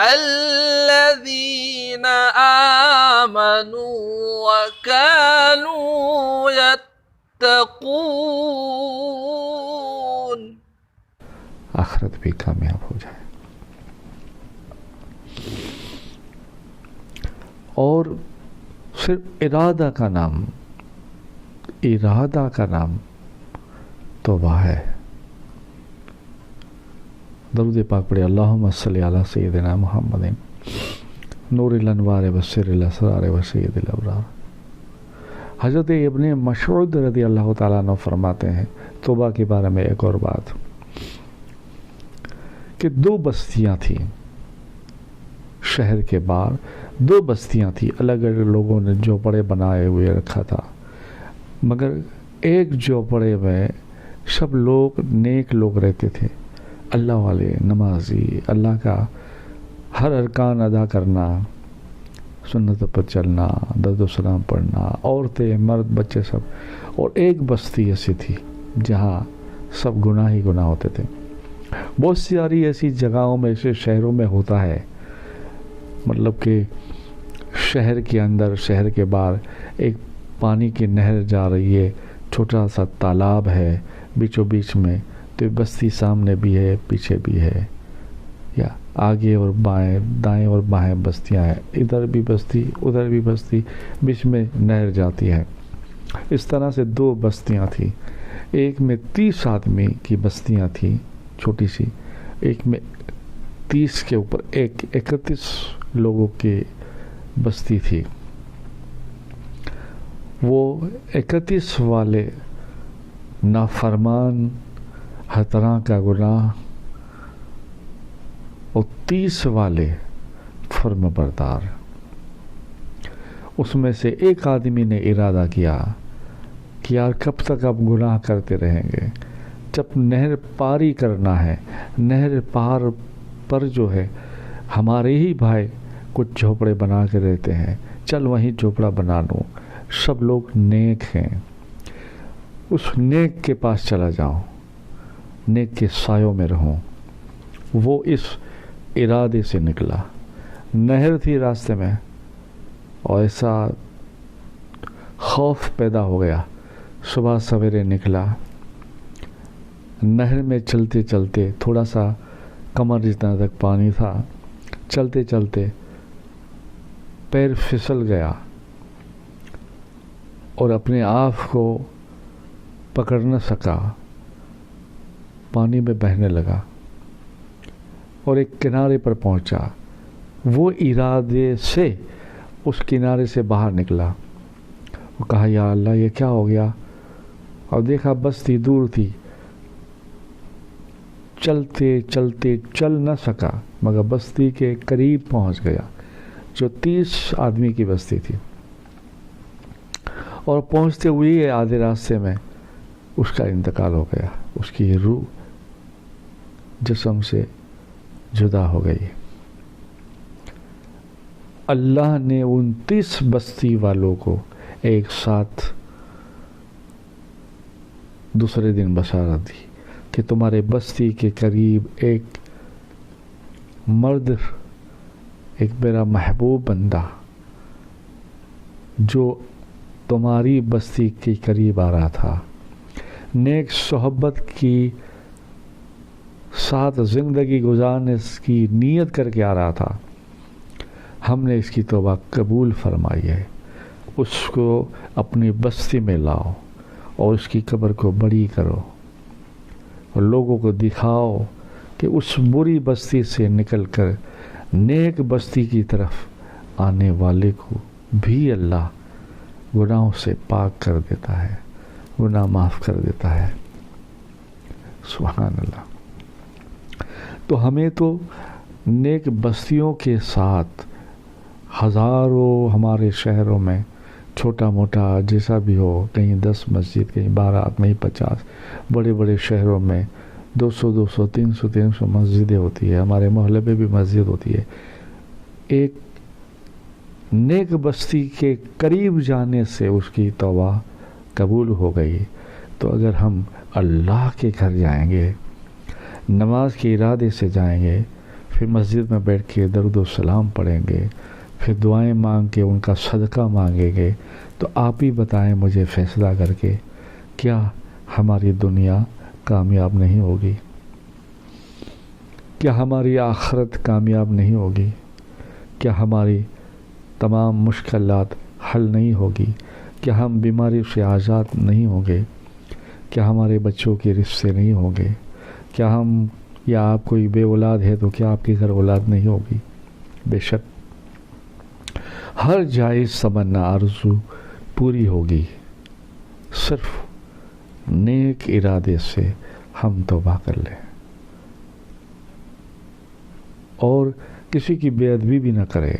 الذين آمنوا وكانوا يتقون. آخرت بھی کامیاب ہو جائے. اور صرف ارادہ کا نام توبہ ہے. درود پاک پڑھے. اللہم صلی علی سیدنا محمد نور الانوار وسر الاسرار وسید الابرار. حضرت ابن مسعود رضی اللہ تعالیٰ عنہ فرماتے ہیں توبہ کے بارے میں ایک اور بات کہ 2 بستیاں تھیں شہر کے باہر. 2 بستیاں تھیں, الگ الگ لوگوں نے جھوپڑے بنائے ہوئے رکھا تھا, مگر ایک جھوپڑے میں سب لوگ نیک لوگ رہتے تھے, اللہ والے, نمازی, اللہ کا ہر ارکان ادا کرنا, سنت پر چلنا, درود و سلام پڑھنا, عورتیں, مرد, بچے سب. اور ایک بستی ایسی تھی جہاں سب گناہ ہی گناہ ہوتے تھے. بہت ساری ایسی جگہوں میں, ایسے شہروں میں ہوتا ہے, مطلب کہ شہر کے اندر, شہر کے باہر ایک پانی کی نہر جا رہی ہے, چھوٹا سا تالاب ہے بیچوں بیچ میں, تو بستی سامنے بھی ہے, پیچھے بھی ہے, یا آگے اور بائیں, دائیں اور بائیں بستیاں ہیں, ادھر بھی بستی ادھر بھی بستی, بیچ میں نہر جاتی ہے. اس طرح سے 2 بستیاں تھیں. ایک میں 30 آدمی کی بستیاں تھیں چھوٹی سی, ایک میں 30 کے اوپر 31 لوگوں کی بستی تھی. وہ 31 والے نافرمان, ہر طرح کا گناہ, اور 30 والے فرم بردار. اس میں سے ایک آدمی نے ارادہ کیا کہ یار کب تک اب گناہ کرتے رہیں گے, جب نہر پاری کرنا ہے, نہر پار پر جو ہے ہمارے ہی بھائی کچھ جھوپڑے بنا کے رہتے ہیں, چل وہیں جھوپڑا بنا لوں, سب لوگ نیک ہیں, اس نیک کے پاس چلا جاؤں, نیک کے سایوں میں رہوں. وہ اس ارادے سے نکلا. نہر تھی راستے میں, اور ایسا خوف پیدا ہو گیا. صبح سویرے نکلا, نہر میں چلتے چلتے, تھوڑا سا کمر جتنا تک پانی تھا, چلتے چلتے پیر پھسل گیا اور اپنے آپ کو پکڑ نہ سکا, پانی میں بہنے لگا اور ایک کنارے پر پہنچا. وہ ارادے سے اس کنارے سے باہر نکلا, وہ کہا یا اللہ یہ کیا ہو گیا, اور دیکھا بستی دور تھی. چلتے چلتے چل نہ سکا مگر بستی کے قریب پہنچ گیا جو 30 آدمی کی بستی تھی. اور پہنچتے ہوئے آدھے راستے میں اس کا انتقال ہو گیا, اس کی روح جسم سے جدا ہو گئی. اللہ نے 29 بستی والوں کو ایک ساتھ دوسرے دن بشارت دی کہ تمہارے بستی کے قریب ایک مرد, ایک میرا محبوب بندہ جو تمہاری بستی کے قریب آ رہا تھا, نیک صحبت کی ساتھ زندگی گزارنے کی نیت کر کے آ رہا تھا. ہم نے اس کی توبہ قبول فرمائی ہے. اس کو اپنی بستی میں لاؤ اور اس کی قبر کو بڑی کرو اور لوگوں کو دکھاؤ کہ اس بری بستی سے نکل کر نیک بستی کی طرف آنے والے کو بھی اللہ گناہوں سے پاک کر دیتا ہے, گناہ معاف کر دیتا ہے. سبحان اللہ. تو ہمیں تو نیک بستیوں کے ساتھ ہزاروں ہمارے شہروں میں چھوٹا موٹا جیسا بھی ہو, کہیں 10 مسجد, کہیں 12, کہیں 50, بڑے بڑے شہروں میں 200 300 مسجدیں ہوتی ہے. ہمارے محلے میں بھی مسجد ہوتی ہے. ایک نیک بستی کے قریب جانے سے اس کی توبہ قبول ہو گئی. تو اگر ہم اللہ کے گھر جائیں گے, نماز کے ارادے سے جائیں گے, پھر مسجد میں بیٹھ کے درود و سلام پڑھیں گے، پھر دعائیں مانگ کے ان کا صدقہ مانگیں گے، تو آپ ہی بتائیں مجھے فیصلہ کر کے، کیا ہماری دنیا کامیاب نہیں ہوگی؟ کیا ہماری آخرت کامیاب نہیں ہوگی؟ کیا ہماری تمام مشکلات حل نہیں ہوگی؟ کیا ہم بیماری سے آزاد نہیں ہوں گے؟ کیا ہمارے بچوں کے رشتے نہیں ہوں گے؟ کیا ہم یا آپ کوئی بے اولاد ہے تو کیا آپ کے گھر اولاد نہیں ہوگی؟ بے شک ہر جائز تمنا آرزو پوری ہوگی، صرف نیک ارادے سے ہم توبہ کر لیں اور کسی کی بے ادبی بھی نہ کریں،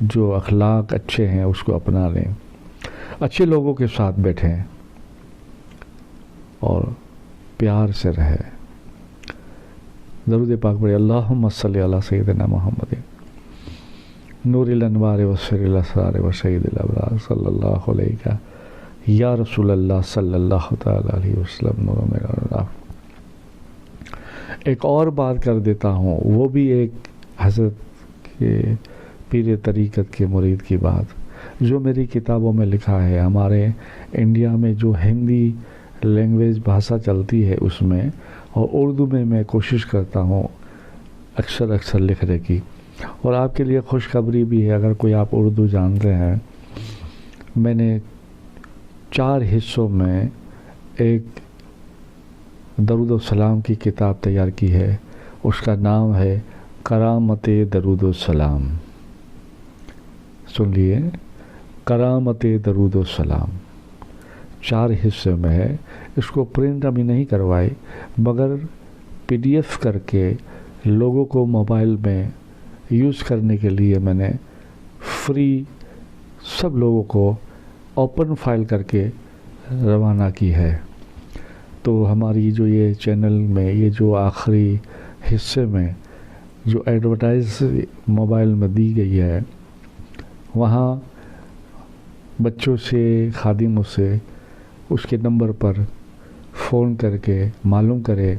جو اخلاق اچھے ہیں اس کو اپنا لیں، اچھے لوگوں کے ساتھ بیٹھیں اور پیار سے رہیں۔ درود پاک پڑھیں، اللہم صلی علی سیدنا محمد نور الانوار و سر الاسرار و سید الابرار صلی اللہ علیہ یا رسول اللہ صلی اللہ تعالی علیہ وسلم نور میرا اللہ۔ ایک اور بات کر دیتا ہوں، وہ بھی ایک حضرت کے پیر طریقت کے مرید کی بات جو میری کتابوں میں لکھا ہے۔ ہمارے انڈیا میں جو ہندی لینگویج بھاشا چلتی ہے اس میں، اور اردو میں کوشش کرتا ہوں اکثر لکھنے کی۔ اور آپ کے لیے خوشخبری بھی ہے، اگر کوئی آپ اردو جانتے ہیں، میں نے 4 حصوں میں ایک درود و سلام کی کتاب تیار کی ہے، اس کا نام ہے کرامت درود و سلام۔ سن لیے، کرامت درود و سلام 4 حصے میں ہے۔ اس کو پرنٹ ابھی نہیں کروائی، مگر PDF کر کے لوگوں کو موبائل میں یوز کرنے کے لیے میں نے فری سب لوگوں کو اوپن فائل کر کے روانہ کی ہے۔ تو ہماری جو یہ چینل میں یہ جو آخری حصے میں جو ایڈورٹائز موبائل میں دی گئی ہے، وہاں بچوں سے، خادموں سے اس کے نمبر پر فون کر کے معلوم کرے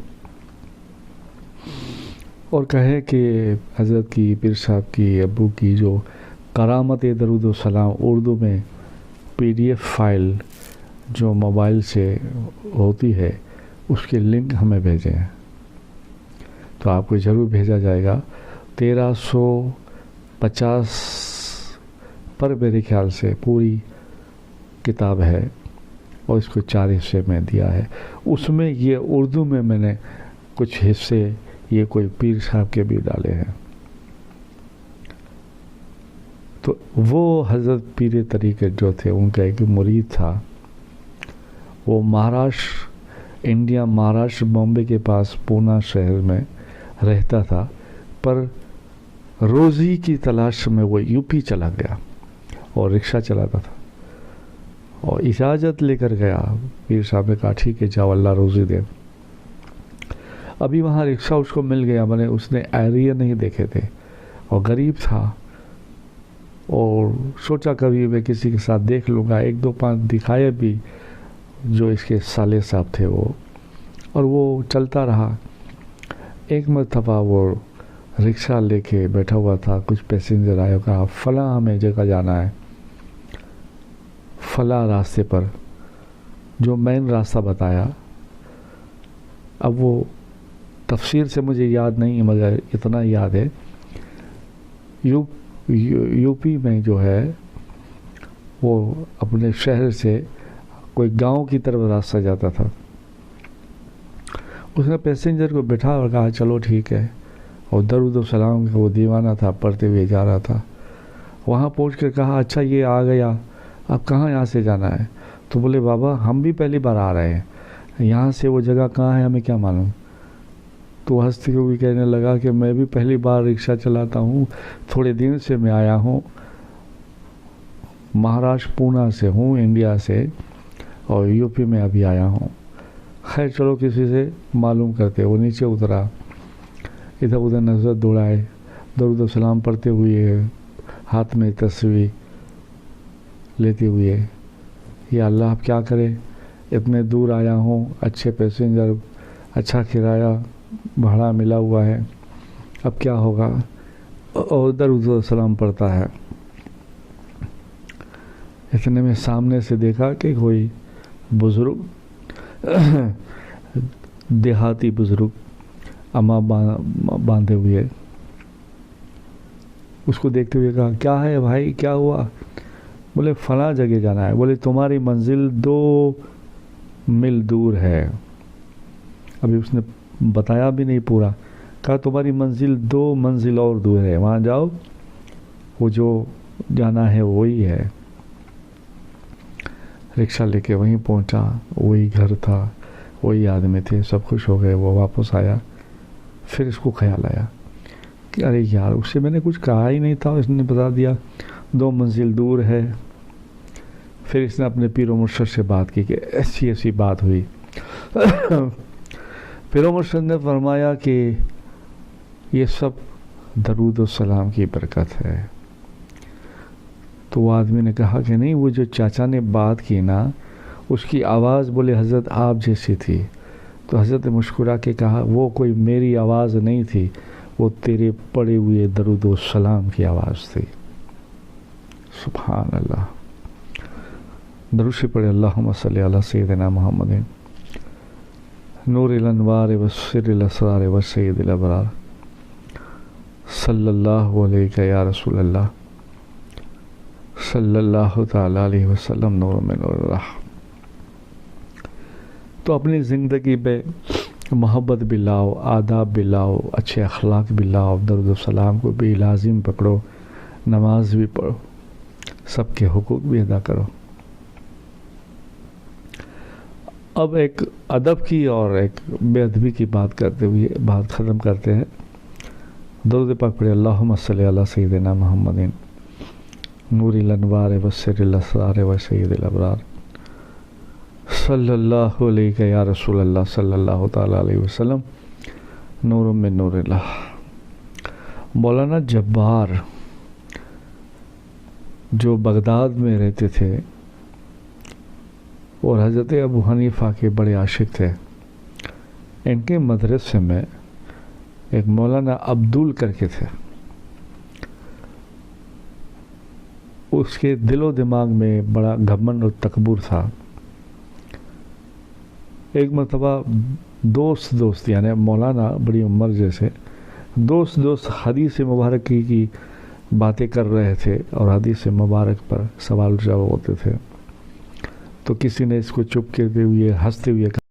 اور کہے کہ حضرت کی، پیر صاحب کی، ابو کی جو کرامت درود و سلام اردو میں PDF فائل جو موبائل سے ہوتی ہے، اس کے لنک ہمیں بھیجیں، تو آپ کو ضرور بھیجا جائے گا۔ 1350 پر میرے خیال سے پوری کتاب ہے، اور اس کو 4 حصے میں دیا ہے۔ اس میں یہ اردو میں نے کچھ حصے یہ کوئی پیر صاحب کے بھی ڈالے ہیں۔ تو وہ حضرت پیر طریقت جو تھے، ان کا ایک مرید تھا، وہ مہاراشٹر، انڈیا مہاراشٹر بامبے کے پاس پونا شہر میں رہتا تھا، پر روزی کی تلاش میں وہ UP چلا گیا اور رکشہ چلاتا تھا، اور اجازت لے کر گیا۔ پیر صاحب نے کہا ٹھیک ہے جاؤ، اللہ روزی دے۔ ابھی وہاں رکشہ اس کو مل گیا، میں نے اس نے ایریا نہیں دیکھے تھے اور غریب تھا، اور سوچا کبھی میں کسی کے ساتھ دیکھ لوں گا، 1 2 5 دکھائے بھی جو اس کے سالے صاحب تھے وہ، اور وہ چلتا رہا۔ ایک مرتبہ وہ رکشہ لے کے بیٹھا ہوا تھا، کچھ پیسنجر آئے، کہا فلاں ہمیں جگہ جانا ہے، فلاں راستے پر، جو مین راستہ بتایا۔ اب وہ تفسیر سے مجھے یاد نہیں، مگر اتنا یاد ہے UP میں جو ہے وہ اپنے شہر سے کوئی گاؤں کی طرف راستہ جاتا تھا۔ اس نے پیسنجر کو بٹھا اور کہا چلو ٹھیک ہے، اور درود و سلام کا وہ دیوانہ تھا، پڑھتے ہوئے جا رہا تھا۔ وہاں پہنچ کر کہا اچھا یہ آ گیا، اب کہاں یہاں سے جانا ہے؟ تو بولے بابا ہم بھی پہلی بار آ رہے ہیں، یہاں سے وہ جگہ کہاں ہے ہمیں کیا معلوم؟ تو ہنستے ہوئے کہنے لگا کہ میں بھی پہلی بار رکشہ چلاتا ہوں، تھوڑے دن سے میں آیا ہوں، مہاراشٹر پونا سے ہوں، انڈیا سے، اور UP میں ابھی آیا ہوں۔ خیر چلو کسی سے معلوم کرتے۔ وہ نیچے اترا، ادھر ادھر نظر دوڑائے، درود و سلام پڑھتے ہوئے، ہاتھ میں تصویر لیتے ہوئے، یا اللہ اب کیا کرے، اتنے دور آیا ہوں، اچھے پیسنجر، اچھا کرایہ بھاڑا ملا ہوا ہے، اب کیا ہوگا؟ اور درود و سلام پڑھتا ہے. اتنے میں سامنے سے دیکھا کہ کوئی بزرگ دیہاتی بزرگ اماں باندھے ہوئے، اس کو دیکھتے ہوئے کہا کیا ہے بھائی، کیا ہوا؟ بولے فلاں جگہ جانا ہے. بولے تمہاری منزل 2 میل دور ہے. ابھی اس نے بتایا بھی نہیں پورا، کہا تمہاری منزل 2 منزل اور دور ہے، وہاں جاؤ، وہ جو جانا ہے وہی ہے. رکشہ لے کے وہیں پہنچا، وہی گھر تھا، وہی آدمی تھے، سب خوش ہو گئے. وہ واپس آیا، پھر اس کو خیال آیا کہ ارے یار اس سے میں نے کچھ کہا ہی نہیں تھا، اس نے بتا دیا 2 منزل دور ہے. پھر اس نے اپنے پیر و مرشد سے بات کی کہ ایسی بات ہوئی. پیر و مرشد نے فرمایا کہ یہ سب درود و سلام کی برکت ہے. تو وہ آدمی نے کہا کہ نہیں، وہ جو چاچا نے بات کی نا، اس کی آواز بولے حضرت آپ جیسی تھی. تو حضرت مسکرا کے کہا وہ کوئی میری آواز نہیں تھی، وہ تیرے پڑے ہوئے درود و سلام کی آواز تھی. سبحان اللہ. درود سے پڑھے اللہم صلی علی سیدنا محمد نور الانوار و سر الاسرار و سید الابرار صلی اللہ علیہ یا رسول اللہ صلی اللہ تعالی علیہ وسلم نور من نور اللہ. تو اپنی زندگی پہ محبت بھی لاؤ، آداب بھی لاؤ، اچھے اخلاق بھی لاؤ، درود و سلام کو بھی لازم پکڑو، نماز بھی پڑھو، سب کے حقوق بھی ادا کرو. اب ایک ادب کی اور ایک بے ادبی کی بات کرتے ہوئے بات ختم کرتے ہیں. درود پاک پڑھے اللہم صلی علی سیدنا محمد نور الانوار و سر الاسرار و سید الابرار صلی اللہ علیہ یا رسول اللہ صلی اللہ تعالی علیہ وسلم نور من نور اللہ. مولانا جبار جو بغداد میں رہتے تھے اور حضرت ابو حنیفہ کے بڑے عاشق تھے، ان کے مدرسے میں ایک مولانا عبدول کر کے تھے. اس کے دل و دماغ میں بڑا گھمنڈ اور تکبر تھا. ایک مرتبہ دوست یعنی مولانا بڑی عمر جیسے دوست حدیث مبارک کی باتیں کر رہے تھے اور حدیث مبارک پر سوال جواب ہوتے تھے. تو کسی نے اس کو چپ کرتے ہوئے ہنستے ہوئے کہا